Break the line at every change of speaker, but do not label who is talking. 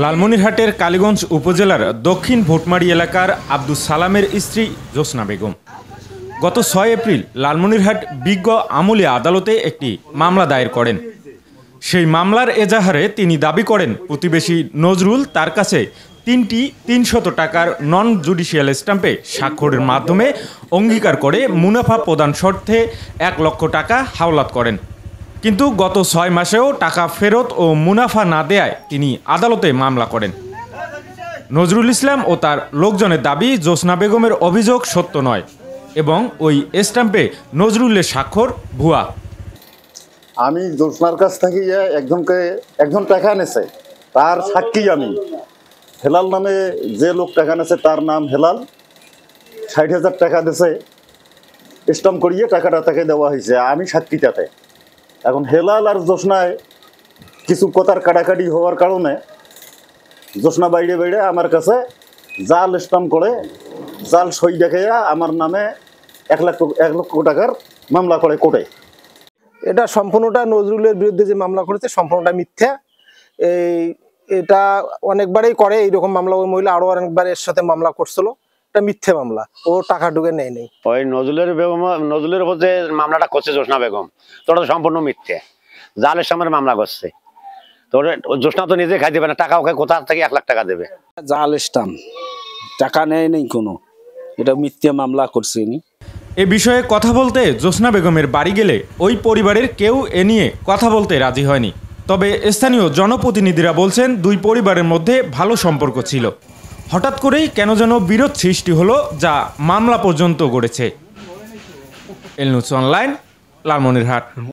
লালমনিরহাটের কালীগঞ্জ উপজেলার দক্ষিণ ভোটমারি এলাকার আব্দুস সালামের স্ত্রী জোসনা বেগম গত 6 এপ্রিল লালমনিরহাট বিজ্ঞ আমলি আদালতে একটি মামলা দায়ের করেন। সেই মামলার এজাহারে তিনি দাবি করেন প্রতিবেশী নজরুল তার কাছে 3টি 300 টাকার নন জুডিশিয়াল স্ট্যাম্পে স্বাক্ষরের মাধ্যমে অঙ্গীকার করে মুনাফা প্রদান শর্তে 1 লক্ষ টাকা হাওলাত করেন। কিন্তু গত 6 মাসেও টাকা ফেরত ও মুনাফা না দেয়ায় তিনি আদালতে মামলা করেন। নজরুল ইসলাম ও তার লোকজনের দাবি জোসনা বেগমের অভিযোগ সত্য নয় এবং ওই স্ট্যাম্পে নজরুলের স্বাক্ষর ভুয়া।
আমি জোসনার কাছ থেকে একজন টাকা নেছে, তার সাক্ষী আমি। হেলাল নামে যে লোক টাকা নেছে তার নাম হেলাল, 60,000 টাকা দিয়েছে, স্ট্যাম্প করিয়ে টাকাটা তাকে দেওয়া হয়েছে, আমি সাক্ষীটাতে। এখন হেলাল আর জোসনায় কিছু কথার কাটাকাটি হওয়ার কারণে জোসনা বাইরে বাইরে আমার কাছে জাল স্ট্যাম্প করে জাল সই দেখাইয়া আমার নামে 1 লক্ষ টাকার মামলা করে কোর্টে।
এটা সম্পূর্ণটা নজরুলের বিরুদ্ধে যে মামলা করেছে সম্পূর্ণটা মিথ্যা। এটা অনেকবারই করে এইরকম মামলা, ওই মহিলা আরো অনেকবার এর সাথে মামলা করছিল। এটা মিথ্যে মামলা, ও টাকা ঢুকে নেই।
ওই নজরুলের উপর যে মামলাটা করছে জোসনা বেগম, তো ওটা সম্পূর্ণ মিথ্যে, জালের সামনে মামলা করছে। তো জোসনা তো নিজে খাই দেবে না, টাকা ওকে কোথা থেকে 1 লাখ টাকা দেবে?
জাল স্ট্যাম্প, টাকা নেই কোনো, এটা মিথ্যে মামলা করছে।
এ বিষয়ে কথা বলতে জোসনা বেগমের বাড়ি গেলে ওই পরিবারের কেউ এ নিয়ে কথা বলতে রাজি হয়নি। তবে স্থানীয় জনপ্রতিনিধিরা বলছেন দুই পরিবারের মধ্যে ভালো সম্পর্ক ছিল। হঠাৎ করেই কেন যেন বিরোধ সৃষ্টি হলো, যা মামলা পর্যন্ত গড়েছে। এল নিউজ অনলাইন, লালমনিরহাট।